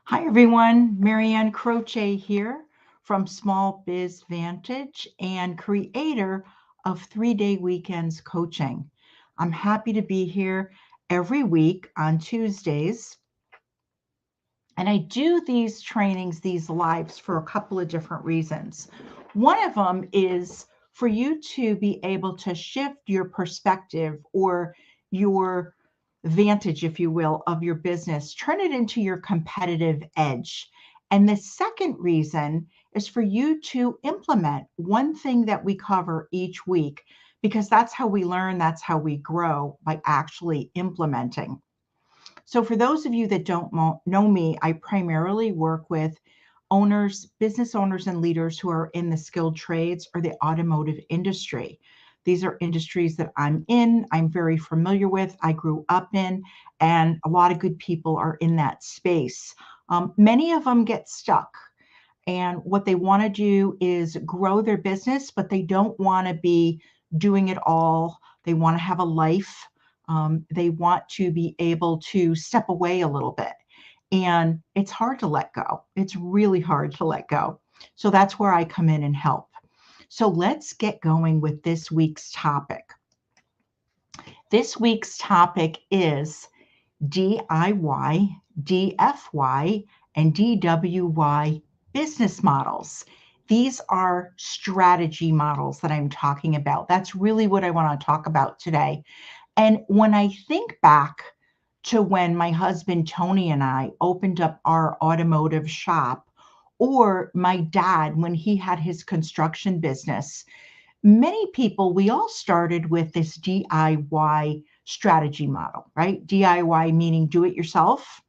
Hi everyone, Marianne Croce here from Small Biz Vantage and creator of 3-Day Weekends Coaching. I'm happy to be here every week on Tuesdays. And I do these trainings, these lives for a couple of different reasons. One of them is for you to be able to shift your perspective or your vantage, if you will, of your business, turn it into your competitive edge. And the second reason is for you to implement one thing that we cover each week, because that's how we learn, that's how we grow by actually implementing. So, for those of you that don't know me, I primarily work with owners, business owners, and leaders who are in the skilled trades or the automotive industry. These are industries that I'm very familiar with, I grew up in, and a lot of good people are in that space. Many of them get stuck. And what they want to do is grow their business, but they don't want to be doing it all. They want to have a life. They want to be able to step away a little bit. And it's hard to let go. It's really hard to let go. So that's where I come in and help. So let's get going with this week's topic. This week's topic is DIY, DFY, and DWY business models. These are strategy models that I'm talking about. That's really what I want to talk about today. And when I think back to when my husband Tony and I opened up our automotive shop, or my dad when he had his construction business, many people, we all started with this DIY strategy model, right? DIY meaning do it yourself.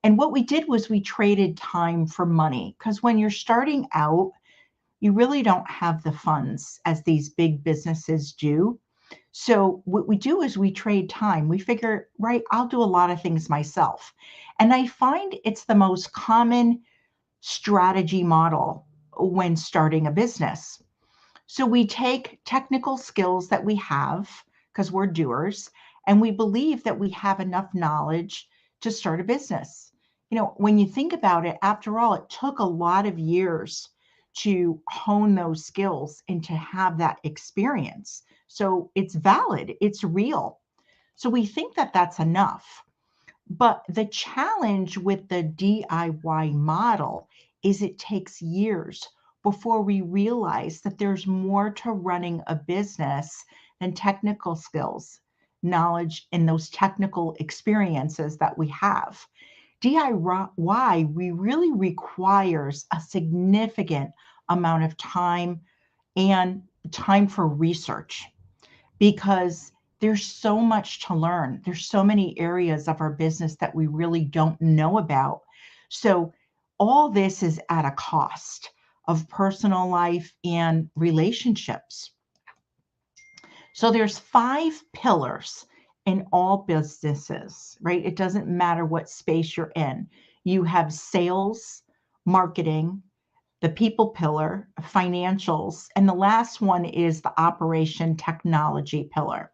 And what we did was we traded time for money, because when you're starting out, you really don't have the funds as these big businesses do. So what we do is we trade time. We figure, right, I'll do a lot of things myself. And I find it's the most common strategy model when starting a business. So we take technical skills that we have because we're doers, and we believe that we have enough knowledge to start a business. When you think about it, after all, it took a lot of years to hone those skills and to have that experience. So it's valid, it's real. So we think that that's enough. But the challenge with the DIY model is it takes years before we realize that there's more to running a business than technical skills, knowledge, and those technical experiences that we have. DIY really requires a significant amount of time and time for research, because there's so much to learn. There's so many areas of our business that we really don't know about. So all this is at a cost of personal life and relationships. So there's 5 pillars in all businesses, right? It doesn't matter what space you're in. You have sales, marketing, the people pillar, financials, and the last one is the operation technology pillar.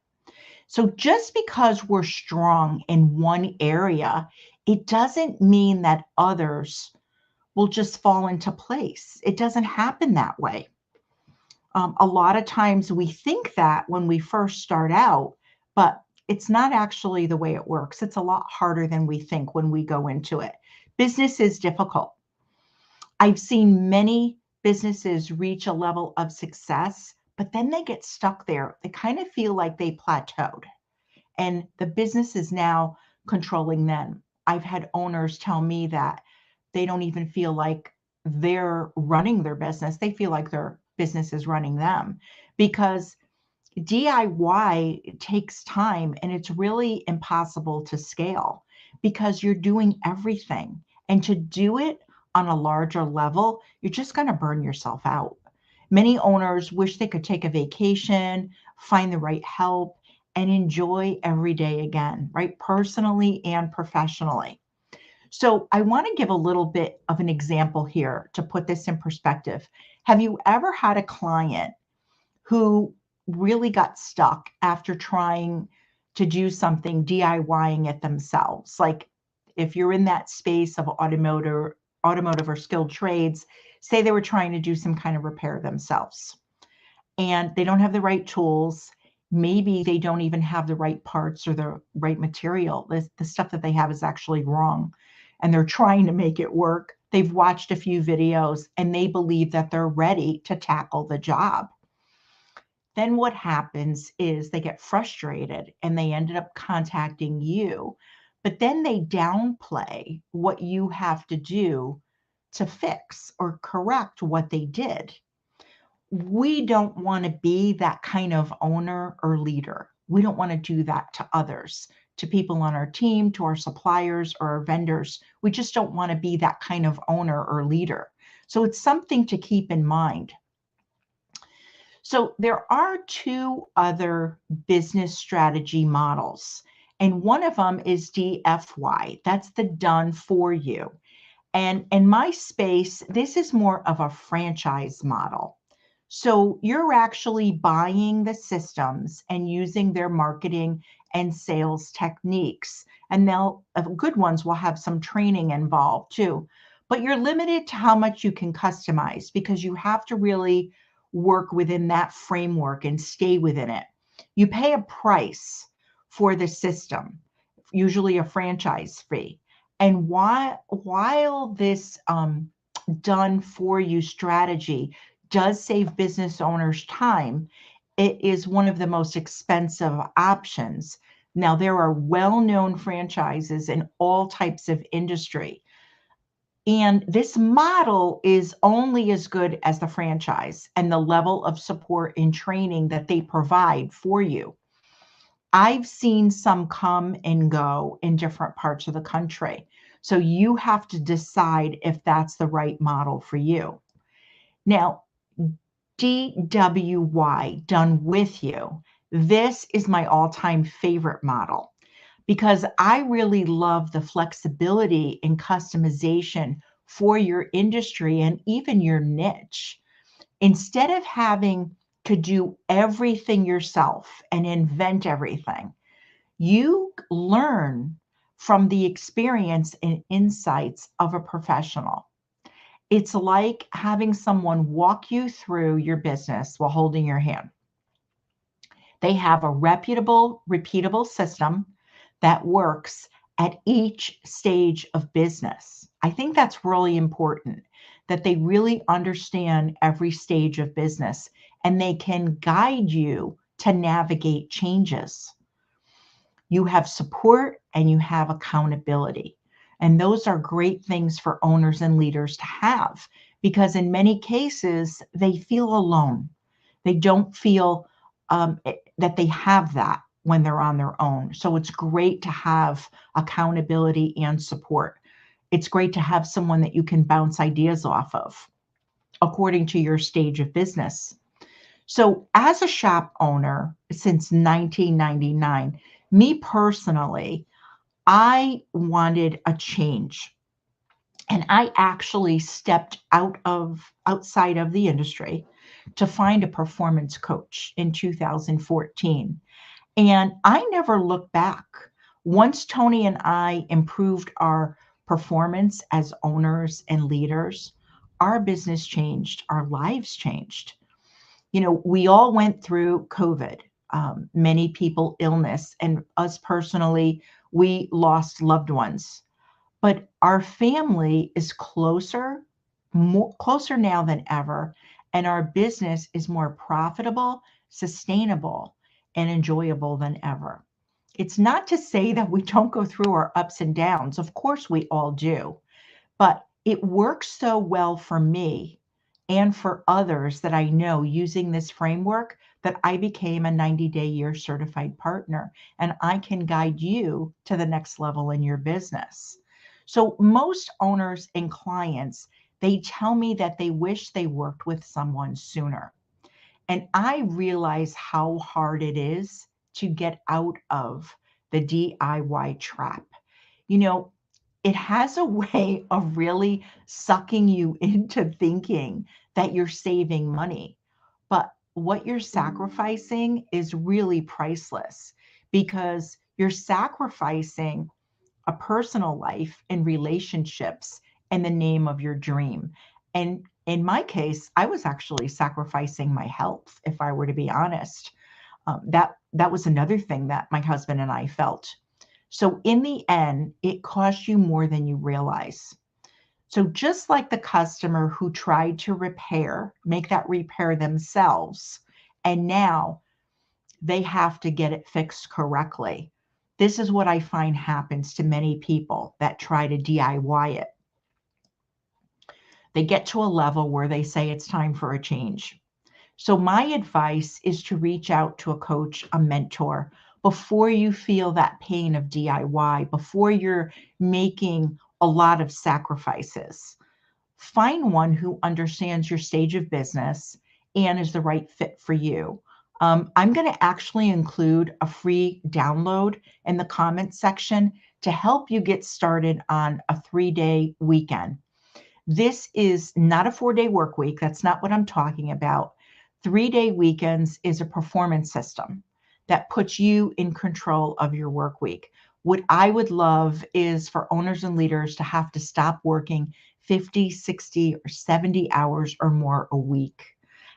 So just because we're strong in one area, it doesn't mean that others will just fall into place. It doesn't happen that way. A lot of times we think that when we first start out, but it's not actually the way it works. It's a lot harder than we think when we go into it. Business is difficult. I've seen many businesses reach a level of success, but then they get stuck there. They kind of feel like they plateaued, and the business is now controlling them. I've had owners tell me that they don't even feel like they're running their business. They feel like their business is running them, because DIY takes time and it's really impossible to scale because you're doing everything. And to do it on a larger level, you're just going to burn yourself out. Many owners wish they could take a vacation, find the right help, and enjoy every day again, right? Personally and professionally. So I want to give a little bit of an example here to put this in perspective. Have you ever had a client who really got stuck after trying to do something DIYing it themselves? Like if you're in that space of automotive or skilled trades, say they were trying to do some kind of repair themselves and they don't have the right tools. Maybe they don't even have the right parts or the right material. The stuff that they have is actually wrong and they're trying to make it work. They've watched a few videos and they believe that they're ready to tackle the job. Then what happens is they get frustrated and they ended up contacting you, but then they downplay what you have to do to fix or correct what they did. We don't want to be that kind of owner or leader. We don't want to do that to others, to people on our team, to our suppliers or our vendors. We just don't want to be that kind of owner or leader. So it's something to keep in mind. So there are two other business strategy models, and one of them is DFY. That's the done for you. And in my space, this is more of a franchise model. So you're actually buying the systems and using their marketing and sales techniques. And good ones will have some training involved too. But you're limited to how much you can customize because you have to really work within that framework and stay within it. You pay a price for the system, usually a franchise fee. And while this done for you strategy does save business owners time, it is one of the most expensive options. Now, there are well-known franchises in all types of industry. And this model is only as good as the franchise and the level of support and training that they provide for you. I've seen some come and go in different parts of the country. So you have to decide if that's the right model for you. Now, DWY, done with you. This is my all-time favorite model because I really love the flexibility and customization for your industry and even your niche. Instead of having to do everything yourself and invent everything, you learn from the experience and insights of a professional. It's like having someone walk you through your business while holding your hand. They have a reputable, repeatable system that works at each stage of business. I think that's really important, that they really understand every stage of business and they can guide you to navigate changes. You have support and you have accountability. And those are great things for owners and leaders to have because in many cases, they feel alone. They don't feel that they have that when they're on their own. So it's great to have accountability and support. It's great to have someone that you can bounce ideas off of according to your stage of business. So as a shop owner since 1999, me personally, I wanted a change. And I actually stepped outside of the industry to find a performance coach in 2014. And I never looked back. Once Tony and I improved our performance as owners and leaders, our business changed, our lives changed. You know, we all went through COVID, many people illness, and us personally, we lost loved ones. But our family is closer now than ever, and our business is more profitable, sustainable, and enjoyable than ever. It's not to say that we don't go through our ups and downs. Of course, we all do. But it works so well for me and for others that I know using this framework that I became a 90-day year certified partner, and I can guide you to the next level in your business. So most owners and clients, they tell me that they wish they worked with someone sooner. And I realize how hard it is to get out of the DIY trap. You know, it has a way of really sucking you into thinking that you're saving money. But what you're sacrificing is really priceless because you're sacrificing a personal life and relationships in the name of your dream. And in my case, I was actually sacrificing my health, if I were to be honest. That was another thing that my husband and I felt. So in the end, it costs you more than you realize. So just like the customer who tried to make that repair themselves, and now they have to get it fixed correctly. This is what I find happens to many people that try to DIY it. They get to a level where they say it's time for a change. So my advice is to reach out to a coach, a mentor, before you feel that pain of DIY, before you're making a lot of sacrifices. Find one who understands your stage of business and is the right fit for you. I'm going to actually include a free download in the comments section to help you get started on a 3-day weekend. This is not a 4-day work week. That's not what I'm talking about. 3-day weekends is a performance system that puts you in control of your work week. What I would love is for owners and leaders to have to stop working 50, 60, or 70 hours or more a week.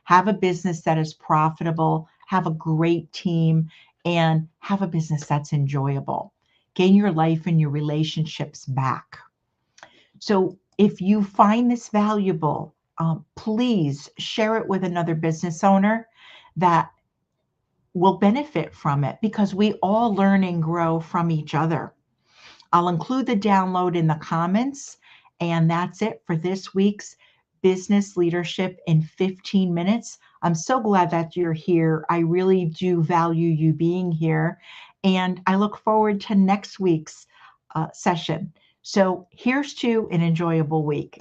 Have a business that is profitable, have a great team, and have a business that's enjoyable. Gain your life and your relationships back. So if you find this valuable, please share it with another business owner that will benefit from it, because we all learn and grow from each other. I'll include the download in the comments, and that's it for this week's Business Leadership in 15 Minutes. I'm so glad that you're here. I really do value you being here, and I look forward to next week's session. So here's to an enjoyable week.